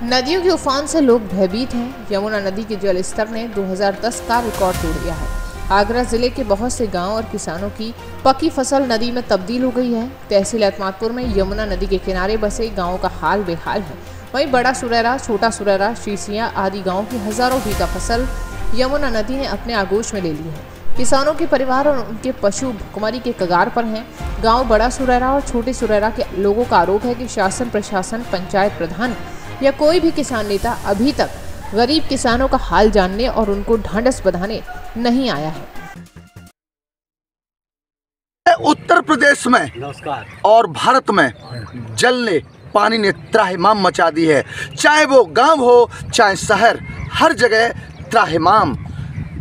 नदियों के उफान से लोग भयभीत हैं। यमुना नदी के जल स्तर ने 2010 का रिकॉर्ड तोड़ दिया है। आगरा जिले के बहुत से गांव और किसानों की पकी फसल नदी में तब्दील हो गई है। तहसील एतमादपुर में यमुना नदी के किनारे बसे गांवों का हाल बेहाल है। वहीं बड़ा सुरेरा, छोटा सुरेरा, शीसियां आदि गाँव की हजारों बीघा फसल यमुना नदी ने अपने आगोश में ले ली है। किसानों के परिवार और उनके पशु भुखमरी के कगार पर हैं। गांव बड़ा सुरेरा और छोटे सुरेरा के लोगों का आरोप है कि शासन प्रशासन, पंचायत प्रधान या कोई भी किसान नेता अभी तक गरीब किसानों का हाल जानने और उनको ढांढस बंधाने नहीं आया है। उत्तर प्रदेश में और भारत में जल ने, पानी ने त्राहिमाम मचा दी है। चाहे वो गांव हो चाहे शहर, हर जगह त्राहिमाम।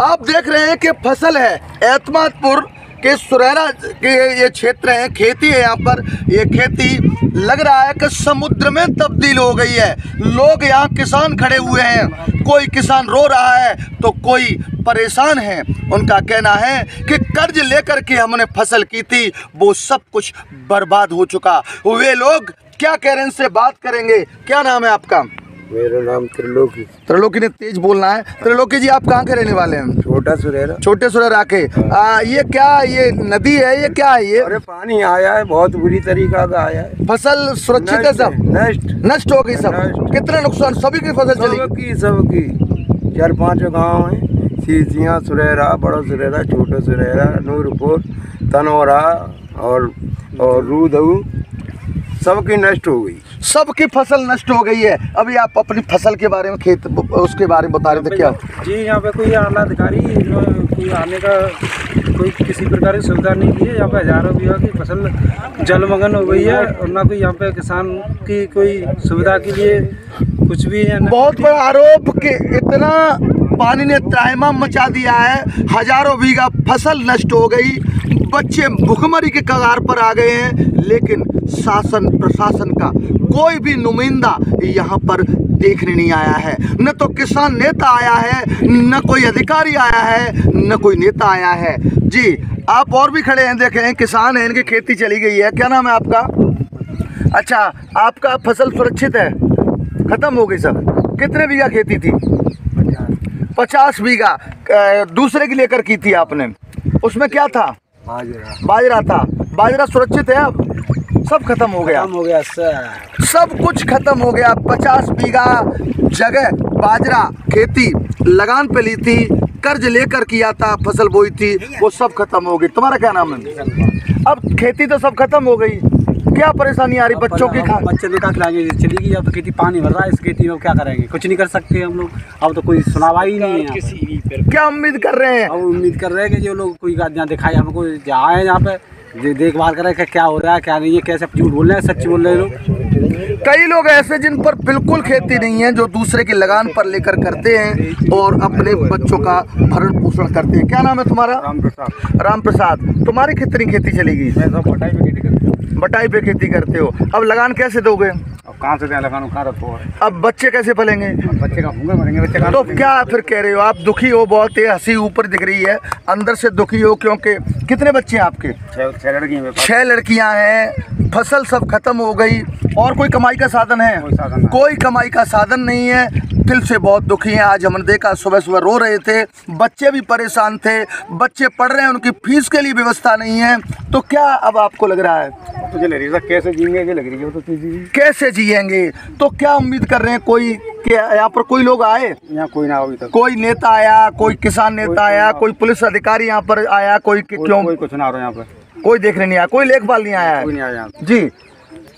आप देख रहे हैं कि फसल है एतमादपुर के सुरेरा के ये क्षेत्र है, खेती है। यहाँ पर ये खेती लग रहा है कि समुद्र में तब्दील हो गई है। लोग यहाँ किसान खड़े हुए हैं, कोई किसान रो रहा है तो कोई परेशान है। उनका कहना है कि कर्ज लेकर के हमने फसल की थी, वो सब कुछ बर्बाद हो चुका। वे लोग क्या कह रहे हैं, इनसे बात करेंगे। क्या नाम है आपका? मेरा नाम त्रिलोकी। त्रिलोकी ने तेज बोलना है। त्रिलोकी जी, आप कहाँ के रहने वाले हैं? छोटा सुरेरा। छोटे सुरेरा के। ये क्या, ये नदी है, ये क्या है ये? अरे पानी आया है, बहुत बुरी तरीका का आया है। फसल सुरक्षित है? सब नष्ट हो गई। सब कितना नुकसान? सभी की फसल चली? सबकी 4-5 गाँव है, सीसियाँ, सुरेरा, बड़ा सुरेरा, छोटा सुरेरा, नूरपुर, तनौरा और रूदऊ, सबकी नष्ट हो गई। सबकी फसल नष्ट हो गई है। अभी आप अपनी फसल के बारे में, खेत उसके बारे में बता रहे थे। क्या जी, यहाँ पे कोई आला अधिकारी कोई आने का कोई किसी प्रकार की सुविधा नहीं की है। यहाँ पे हजारों बीघा की फसल जलमग्न हो गई है और ना कोई यहाँ पे किसान की कोई सुविधा के लिए कुछ भी है। बहुत बड़ा आरोप कि इतना पानी ने त्राहिमाम मचा दिया है। हजारों बीघा फसल नष्ट हो गई, बच्चे भुखमरी के कगार पर आ गए हैं। लेकिन शासन प्रशासन का कोई भी नुमाइंदा यहाँ पर देखने नहीं आया है। न तो किसान नेता आया है, न कोई अधिकारी आया है, न कोई नेता आया है। जी, आप और भी खड़े हैं, देखें किसान हैं, इनकी खेती चली गई है। क्या नाम है आपका? अच्छा, आपका फसल सुरक्षित है? खत्म हो गई सब? कितने बीघा खेती थी? 50 बीघा। दूसरे की लेकर की थी आपने? उसमें क्या था? बाजरा था। बाजरा सुरक्षित है? अब सब खत्म हो गया। सब कुछ खत्म हो गया। 50 बीघा जगह बाजरा खेती लगान पे ली थी, कर्ज लेकर किया था, फसल बोई थी, वो सब खत्म हो गई। तुम्हारा क्या नाम है? अब खेती तो सब खत्म हो गई। क्या परेशानी आ रही बच्चों की? बच्चे भी क्या खिलाएंगे? चली गई। अब तो खेती पानी भर रहा है, इस खेती में क्या करेंगे? कुछ नहीं कर सकते हम लोग। अब तो कोई सुनावा ही नहीं है किसी भी। क्या उम्मीद कर रहे हैं? अब उम्मीद कर रहे हैं कि जो लोग कोई यहाँ दिखाए हमको, आए यहाँ पे देखभाल करें कि क्या हो रहा है क्या नहीं है, कैसे झूठ बोल रहे हैं सच बोल रहे हैं लोग। कई लोग ऐसे जिन पर बिल्कुल खेती नहीं है, जो दूसरे की लगान पर लेकर करते हैं और अपने बच्चों का भरण पोषण करते हैं। क्या नाम है तुम्हारा? राम प्रसाद। राम प्रसाद, तुम्हारी कितनी खेती चलेगी? बटाई पे खेती करते हो। अब लगान कैसे दोगे? अब कहाँ से लगान? कहाँ रखो? अब बच्चे कैसे पलेंगे? बच्चे का भूखे मरेंगे। बच्चे का तो क्या फिर कह रहे हो आप? दुखी हो बहुत, हंसी ऊपर दिख रही है, अंदर से दुखी हो क्योंकि कितने बच्चे हैं आपके? 6 लड़कियां हैं। फसल सब खत्म हो गई और कोई कमाई का साधन है? कोई कमाई का साधन नहीं है। दिल से बहुत दुखी हैं। आज हमने देखा सुबह सुबह रो रहे थे, बच्चे भी परेशान थे। बच्चे पढ़ रहे हैं, उनकी फीस के लिए व्यवस्था नहीं है। तो क्या अब आपको लग रहा है? तुझे लग रही है कैसे जिएंगे? लग रही है तो कैसे जिएंगे? तो क्या उम्मीद कर रहे हैं? कोई यहाँ पर कोई लोग आए? यहाँ कोई ना अभी तक। कोई नेता आया? कोई किसान नेता आया? कोई पुलिस अधिकारी यहाँ पर आया? कोई क्यों? कोई कुछ ना आ रहा यहाँ पर। कोई देखने नहीं आया? कोई लेखपाल नहीं आया है? कोई नहीं आया जी।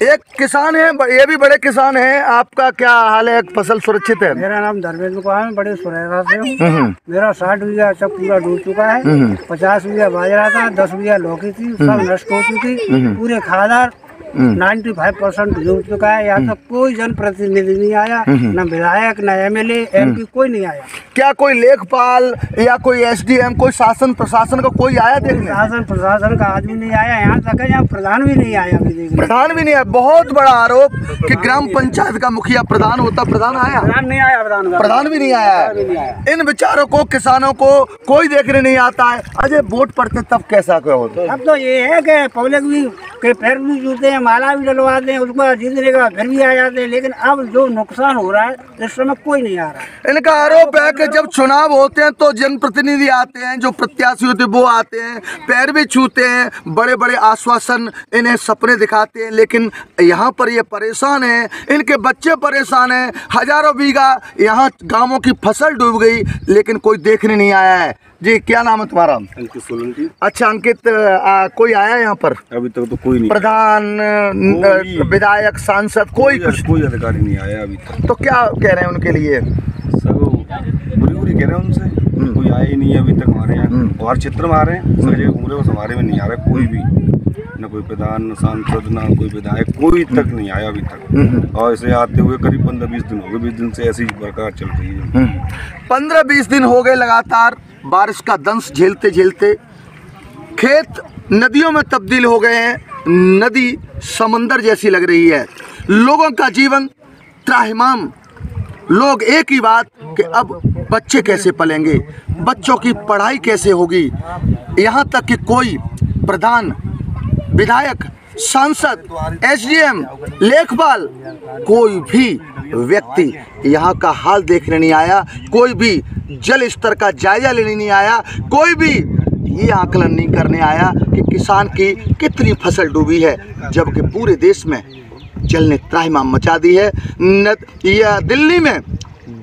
एक किसान है, ये भी बड़े किसान हैं। आपका क्या हाल है? फसल सुरक्षित है? मेरा नाम धर्मेंद्र कुमार है, बड़े सुरेरा से हूँ। मेरा 60 बीघा सब पूरा डूब चुका है। 50 बीघा बाजरा था, 10 बीघा लौकी थी, सब नष्ट हो चुकी। पूरे खादार 95% डूब चुका है। यहाँ तक कोई जनप्रतिनिधि नहीं आया, न विधायक, न MLA, MP, कोई नहीं आया। क्या कोई लेखपाल या कोई SDM, कोई शासन प्रशासन का कोई आया देखने? शासन प्रशासन का आदमी नहीं आया। यहाँ तक है, यहाँ प्रधान भी नहीं आया अभी देखने। प्रधान भी नहीं आया? बहुत बड़ा आरोप कि ग्राम पंचायत का मुखिया प्रधान होता, प्रधान आया? प्रधान नहीं आया। प्रधान भी नहीं आया। इन बेचारों को, किसानों को कोई देखने नहीं आता है। अजय वोट पड़ते तब कैसा क्या होता? अब तो ये है कि पब्लिक भी के पैर भी जूते हैं, माला भी डलवाते हैं, उसके बाद जीतने का फिर भी आ जाते हैं, लेकिन अब जो नुकसान हो रहा है इस समय कोई नहीं आ रहा है। इनका आरोप है कि जब चुनाव होते हैं तो जनप्रतिनिधि आते हैं, जो प्रत्याशी होते हैं वो आते हैं, पैर भी छूते हैं, बड़े बड़े आश्वासन, इन्हें सपने दिखाते हैं, लेकिन यहाँ पर ये परेशान है, इनके बच्चे परेशान हैं। हजारों बीघा यहाँ गांवों की फसल डूब गई, लेकिन कोई देखने नहीं आया है। जी, क्या नाम है तुम्हारा? अंकित सोलंकी। अच्छा अंकित, कोई आया यहाँ पर? अभी तक तो कोई नहीं। प्रधान, विधायक, सांसद, कोई अधिकारी नहीं आया अभी तक। तो क्या कह रहे हैं उनके लिए? सब बुरी कह रहे हैं उनसे, कोई आया ही नहीं है अभी तक हमारे यहाँ। और चित्र में आ रहे हैं, सब जगह घूम रहे, बस हमारे में नहीं आ रहा है कोई भी, न कोई प्रधान, न सांसद, न कोई विधायक, कोई तक नहीं आया अभी तक। और इसे आते हुए करीब 15-20 दिन हो गए, 20 दिन से ऐसी बरकरार चल रही है। 15-20 दिन हो गए लगातार बारिश का दंश झेलते झेलते। खेत नदियों में तब्दील हो गए हैं, नदी समंदर जैसी लग रही है, लोगों का जीवन त्राहिमाम। लोग एक ही बात कि अब बच्चे कैसे पलेंगे, बच्चों की पढ़ाई कैसे होगी। यहाँ तक कि कोई प्रधान, विधायक, सांसद, एसडीएम, लेखपाल, कोई भी व्यक्ति यहाँ का हाल देखने नहीं आया, कोई भी जल स्तर का जायजा लेने नहीं आया, कोई भी ये आकलन नहीं करने आया कि किसान की कितनी फसल डूबी है, जबकि पूरे देश में जल ने त्राहिमाम मचा दी है। यह दिल्ली में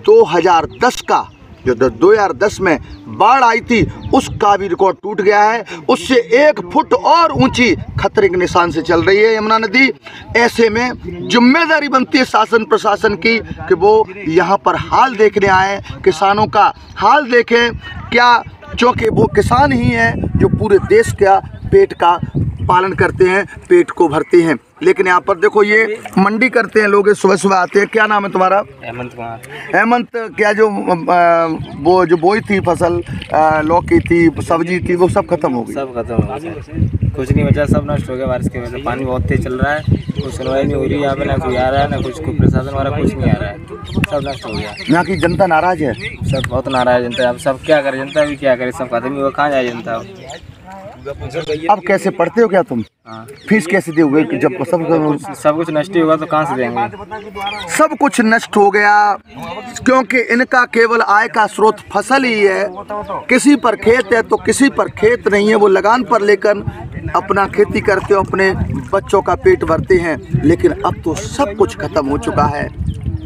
2010 का, जो 2010 में बाढ़ आई थी, उसका भी रिकॉर्ड टूट गया है। उससे 1 फुट और ऊंची खतरे के निशान से चल रही है यमुना नदी। ऐसे में जिम्मेदारी बनती है शासन प्रशासन की कि वो यहाँ पर हाल देखने आए, किसानों का हाल देखें। क्या, क्योंकि वो किसान ही हैं जो पूरे देश का पेट का पालन करते हैं, पेट को भरते हैं। लेकिन यहाँ पर देखो, ये मंडी करते हैं लोग, सुबह सुबह आते हैं। क्या नाम है तुम्हारा? हेमंत कुमार। हेमंत, क्या जो वो जो बोई थी फसल, लौकी थी, सब्जी थी, वो सब खत्म हो गई? सब खत्म हो गया, कुछ नहीं बचा, सब नष्ट हो गया बारिश की वजह से। पानी बहुत तेज चल रहा है, कोई सुनवाई नहीं हो रही यहाँ पे, ना कोई आ रहा है, ना कुछ कोई प्रशासन वाला कुछ नहीं आ रहा है, सब नष्ट हो गया। यहाँ की जनता नाराज है? सब बहुत नाराज है जनता। अब सब क्या करे, जनता भी क्या करे, सब खत्म ही हुआ, कहाँ जाए जनता। अब कैसे पढ़ते हो क्या तुम? हाँ। फीस कैसे दोगे जब सब कुछ नष्ट ही होगा तो कहाँ से देंगे? सब कुछ नष्ट हो गया, क्योंकि इनका केवल आय का स्रोत फसल ही है। किसी पर खेत है तो किसी पर खेत नहीं है, वो लगान पर लेकर अपना खेती करते हो, अपने बच्चों का पेट भरते हैं। लेकिन अब तो सब कुछ खत्म हो चुका है।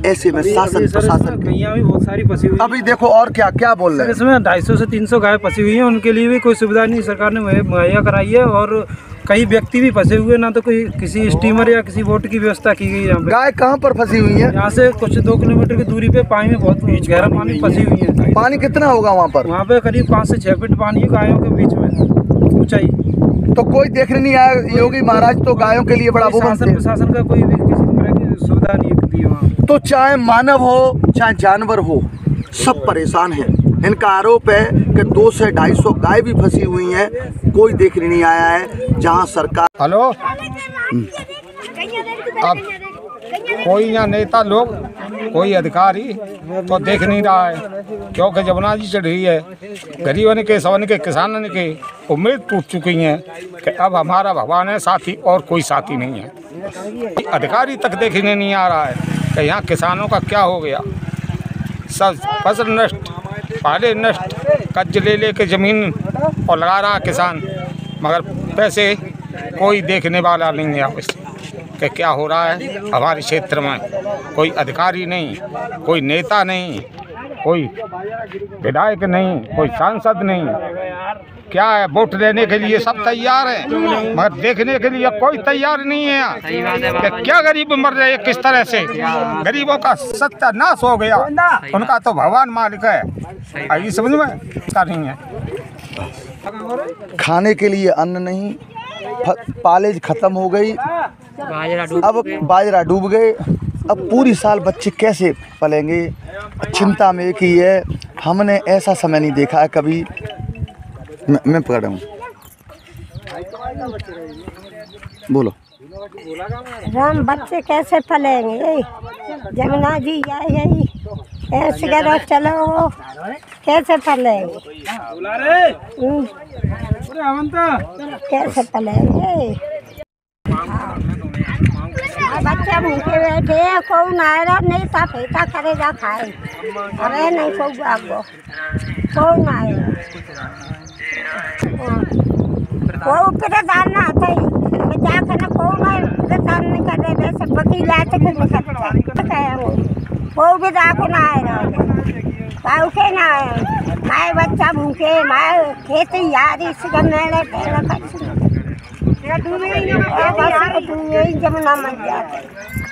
ऐसे में शासन प्रशासन गैया भी बहुत सारी फंसी हुई। अभी देखो, और क्या क्या बोल रहे हैं? इसमें 250 से 300 गाय फंसी हुई हैं, उनके लिए भी कोई सुविधा नहीं सरकार ने मुहैया कराई है। और कई व्यक्ति भी फंसे हुए, ना तो कोई किसी स्टीमर या किसी बोट की व्यवस्था की गई है। यहाँ पे गाय कहाँ पर फंसी हुई है? यहाँ से कुछ 2 किलोमीटर की दूरी पे पानी में बहुत गहरा पानी फंसी हुई है। पानी कितना होगा वहाँ पर? वहाँ पे करीब 5 से 6 फीट पानी है गायों के बीच में ऊंचाई। तो कोई देखने नहीं आया? योगी महाराज तो गायों के लिए बड़ा वो बनते हैं। प्रशासन का कोई भी किसी तरह की सुविधा नहीं दी वहाँ। तो चाहे मानव हो चाहे जानवर हो, सब परेशान हैं। इनका आरोप है कि 200 से 250 गाय भी फंसी हुई हैं, कोई देखने नहीं आया है। जहां सरकार, हेलो, अब कोई यहाँ नेता लोग, कोई अधिकारी तो देख नहीं रहा है, क्योंकि जमुना जी चढ़ रही है। गरीबन के, सवन के, किसानन के उम्मीद टूट चुकी है कि अब हमारा भगवान है साथी, और कोई साथी नहीं है। अधिकारी तक देखने नहीं आ रहा है कि यहाँ किसानों का क्या हो गया। सब फसल नष्ट, पहले नष्ट, कर्ज ले लेके ज़मीन और लगा रहा किसान, मगर पैसे कोई देखने वाला नहीं है कि क्या हो रहा है हमारे क्षेत्र में। कोई अधिकारी नहीं, कोई नेता नहीं, कोई विधायक नहीं, कोई सांसद नहीं। क्या है, वोट देने के लिए सब तैयार हैं, मगर देखने के लिए कोई तैयार नहीं है कि क्या गरीब मर रहे किस तरह से। गरीबों का सत्यानाश हो गया, उनका तो भगवान मालिक है। आई समझ में क्या नहीं है। खाने के लिए अन्न नहीं, पालेज खत्म हो गई, अब बाजरा डूब गए। अब पूरी साल बच्चे कैसे पलेंगे? चिंता में एक ही है, हमने ऐसा समय नहीं देखा है कभी। मैं पकड़ रहा हूँ, बोलो। राम, बच्चे कैसे पलेंगे? जमुना जी यही ऐसे करो, चलो कैसे पलेंगे? कैसे पलेंगे? बच्चे भूखे बैठे कौन आएगा नहीं ता फेटा करेगा खाए अरे नहीं कोई आगो कौन आएगा वो प्रधान ना आता ही बच्चा खाना कौन आए प्रधान नहीं कर रहे वैसे पकी लाते कुछ नहीं करता वो भी दाको ना आए रहा के ना आए माए बच्चा भूखे माए खेती यारी इसका मेले टेला कर यही जमुना मर जाते